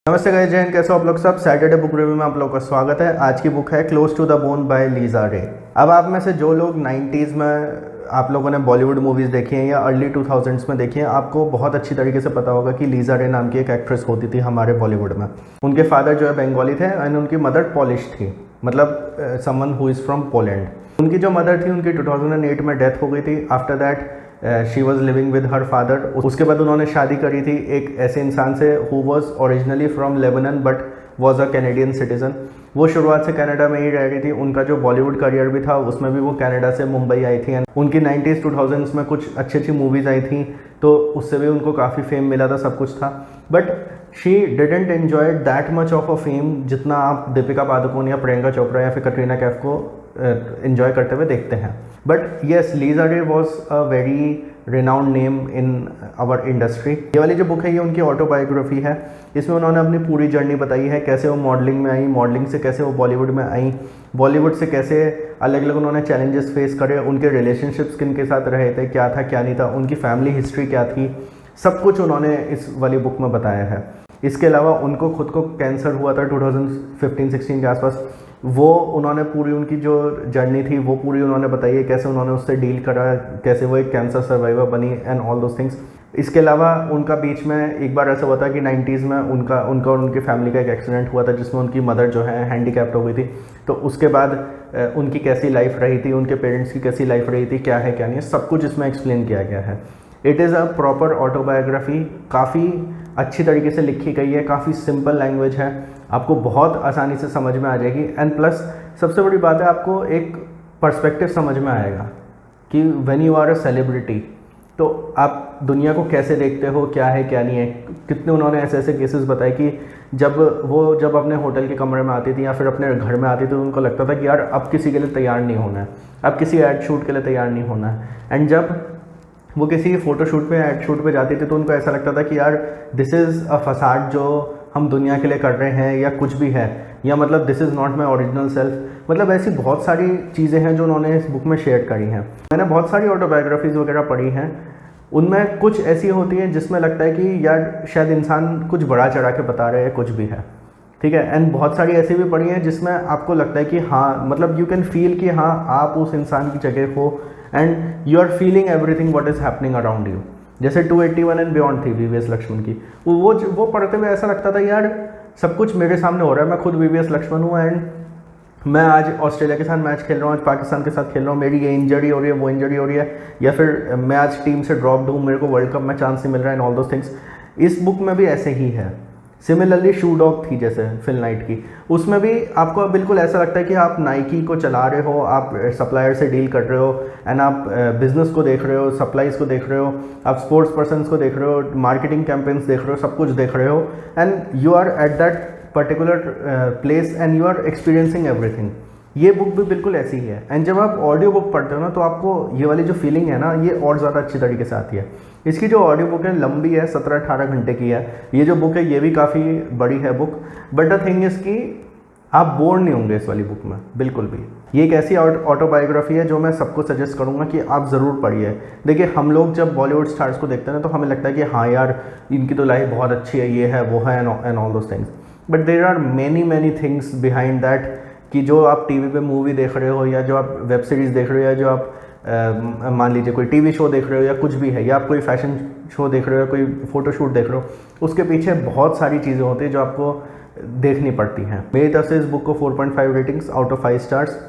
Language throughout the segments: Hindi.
नमस्ते गाइस, जय हिंद। कैसे हो आप लोग सब। सैटरडे बुक रिव्यू में आप लोगों का स्वागत है। आज की बुक है close to the bone by Lisa Ray. अब आप में से जो लोग 90s में आप लोगों ने बॉलीवुड मूवीज़ देखी हैं या अर्ली 2000s में देखी हैं, आपको बहुत अच्छी तरीके से पता होगा कि लीजा रे नाम की एक एक्ट्रेस होती थी हमारे बॉलीवुड में। उनके फादर जो है बंगाली थे एंड उनकी मदर पॉलिश थी, मतलब someone who is from Poland. उनकी जो मदर थी उनकी 2008 में डेथ हो गई थी। After that she was living with her father. उसके बाद उन्होंने शादी करी थी एक ऐसे इंसान से who was originally from Lebanon but was a Canadian citizen. वो शुरुआत से कनाडा में ही रह रही थी। उनका जो बॉलीवुड करियर भी था उसमें भी वो कनाडा से मुंबई आई थी। उनकी 90s 2000s में कुछ अच्छी अच्छी मूवीज़ आई थी, तो उससे भी उनको काफ़ी फेम मिला था, सब कुछ था। But she didn't enjoy that much of a fame जितना आप दीपिका पादुकोण या प्रियंका चोपड़ा या फिर कटरीना कैफ को एन्जॉय करते हुए देखते हैं। But yes, Lisa Ray was a very renowned name in our industry. ये वाली जो बुक है ये उनकी ऑटोबायोग्राफी है। इसमें उन्होंने अपनी पूरी जर्नी बताई है, कैसे वो मॉडलिंग में आई, मॉडलिंग से कैसे वो बॉलीवुड में आई, बॉलीवुड से कैसे अलग अलग उन्होंने चैलेंजेस फेस करे, उनके रिलेशनशिप्स किन के साथ रहे थे, क्या था क्या नहीं था, उनकी फैमिली हिस्ट्री क्या थी, सब कुछ उन्होंने इस वाली बुक में बताया है। इसके अलावा उनको खुद को कैंसर हुआ था 2015-16 के आसपास। वो उन्होंने पूरी उनकी जो जर्नी थी वो पूरी उन्होंने बताई है, कैसे उन्होंने उससे डील करा, कैसे वो एक कैंसर सर्वाइवर बनी एंड ऑल दोज थिंग्स। इसके अलावा उनका बीच में एक बार ऐसा हुआ था कि 90s में उनका और उनकी फैमिली का एक एक्सीडेंट हुआ था जिसमें उनकी मदर जो है हैंडीकैप्ड हो गई थी। तो उसके बाद उनकी कैसी लाइफ रही थी, उनके पेरेंट्स की कैसी लाइफ रही थी, क्या है क्या नहीं है, सब कुछ इसमें एक्सप्लेन किया गया है। It is a proper autobiography, काफ़ी अच्छी तरीके से लिखी गई है, काफ़ी सिंपल लैंग्वेज है, आपको बहुत आसानी से समझ में आ जाएगी। एंड प्लस सबसे बड़ी बात है, आपको एक पर्सपेक्टिव समझ में आएगा कि when you are a celebrity तो आप दुनिया को कैसे देखते हो, क्या है क्या नहीं है। कितने उन्होंने ऐसे ऐसे केसेस बताए कि जब अपने होटल के कमरे में आती थी या फिर अपने घर में आती थी तो उनको लगता था कि यार अब किसी के लिए तैयार नहीं होना है, अब किसी एड शूट के लिए तैयार नहीं होना है। एंड जब वो किसी फ़ोटोशूट पे एड शूट पे जाती थी तो उनको ऐसा लगता था कि यार दिस इज़ अ फसाड जो हम दुनिया के लिए कर रहे हैं या कुछ भी है, या मतलब this is not my original self. मतलब ऐसी बहुत सारी चीज़ें हैं जो उन्होंने इस बुक में शेयर करी हैं। मैंने बहुत सारी ऑटोबायोग्राफीज़ वगैरह पढ़ी हैं, उनमें कुछ ऐसी होती हैं जिसमें लगता है कि यार शायद इंसान कुछ बड़ा चढ़ा के बता रहे हैं, कुछ भी है, ठीक है। एंड बहुत सारी ऐसी भी पढ़ी हैं जिसमें आपको लगता है कि हाँ, मतलब यू कैन फील कि हाँ आप उस इंसान की जगह हो and you are feeling everything what is happening around you. जैसे 281 एंड बियॉन्ड थी वीवीएस लक्ष्मण की, वो पढ़ते हुए ऐसा लगता था यार सब कुछ मेरे सामने हो रहा है। मैं खुद वीवीएस लक्ष्मण हूँ एंड मैं आज ऑस्ट्रेलिया के साथ मैच खेल रहा हूँ, आज पाकिस्तान के साथ खेल रहा हूँ, मेरी ये इंजरी हो रही है, वो इंजरी हो रही है, या फिर मैं आज टीम से ड्रॉप्ड हूँ, मेरे को वर्ल्ड कप में चांस नहीं मिल रहा है एंड ऑल दोज थिंग्स। इस बुक में भी ऐसे ही है। सिमिलरली शू डॉग थी जैसे फिल नाइट की, उसमें भी आपको बिल्कुल ऐसा लगता है कि आप नाइकी को चला रहे हो, आप सप्लायर से डील कर रहे हो एंड आप बिजनेस को देख रहे हो, सप्लाईज को देख रहे हो, आप स्पोर्ट्स पर्सनस को देख रहे हो, मार्केटिंग कैंपेन्स देख रहे हो, सब कुछ देख रहे हो and you are at that particular place and you are experiencing everything. ये बुक भी बिल्कुल ऐसी ही है। एंड जब आप ऑडियो बुक पढ़ते हो ना तो आपको ये वाली जो फीलिंग है ना ये और ज़्यादा अच्छी तरीके से आती है। इसकी जो ऑडियो बुक है लंबी है, 17-18 घंटे की है। ये जो बुक है ये भी काफ़ी बड़ी है book, but the thing is कि आप बोर नहीं होंगे इस वाली बुक में बिल्कुल भी। ये एक ऐसी ऑटोबायोग्राफी है जो मैं सबको सजेस्ट करूँगा कि आप ज़रूर पढ़िए। देखिए, हम लोग जब बॉलीवुड स्टार्स को देखते हैं ना तो हमें लगता है कि हाँ यार इनकी तो लाइफ बहुत अच्छी है, ये है वो है and all those things, but there are many things behind that कि जो आप टीवी पे मूवी देख रहे हो या जो आप वेब सीरीज़ देख रहे हो या जो आप मान लीजिए कोई टीवी शो देख रहे हो या कुछ भी है, या आप कोई फैशन शो देख रहे हो, कोई फ़ोटोशूट देख रहे हो, उसके पीछे बहुत सारी चीज़ें होती हैं जो आपको देखनी पड़ती हैं। मेरी तरफ से इस बुक को 4.5 रेटिंग्स आउट ऑफ 5 स्टार्स।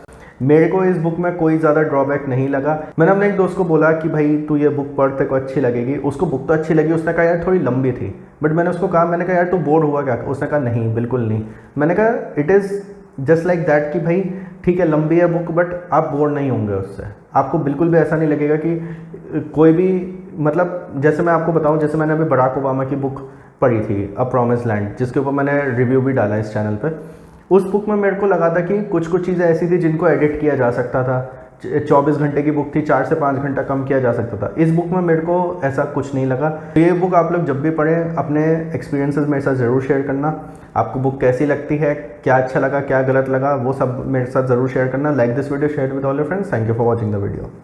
मेरे को इस बुक में कोई ज़्यादा ड्रॉबैक नहीं लगा। मैंने अपने एक दोस्त को बोला कि भाई तू ये बुक पढ़, तेरे को अच्छी लगेगी। उसको बुक तो अच्छी लगी, उसने कहा यार थोड़ी लंबी थी, बट मैंने उसको कहा, मैंने कहा यार तू बोर हुआ क्या? उसने कहा नहीं बिल्कुल नहीं। मैंने कहा it is just like that कि भाई ठीक है लंबी है बुक बट आप बोर नहीं होंगे उससे। आपको बिल्कुल भी ऐसा नहीं लगेगा कि कोई भी, मतलब जैसे मैं आपको बताऊं, जैसे मैंने अभी बराक ओबामा की बुक पढ़ी थी अ प्रॉमिस्ड लैंड, जिसके ऊपर मैंने रिव्यू भी डाला इस चैनल पे। उस बुक में मेरे को लगा था कि कुछ चीज़ें ऐसी थी जिनको एडिट किया जा सकता था। 24 घंटे की बुक थी, 4 से 5 घंटा कम किया जा सकता था। इस बुक में मेरे को ऐसा कुछ नहीं लगा। तो ये बुक आप लोग जब भी पढ़ें अपने एक्सपीरियंसेस मेरे साथ ज़रूर शेयर करना। आपको बुक कैसी लगती है, क्या अच्छा लगा, क्या गलत लगा, वो सब मेरे साथ ज़रूर शेयर करना। Like this video, share with all your friends. Thank you for watching the video.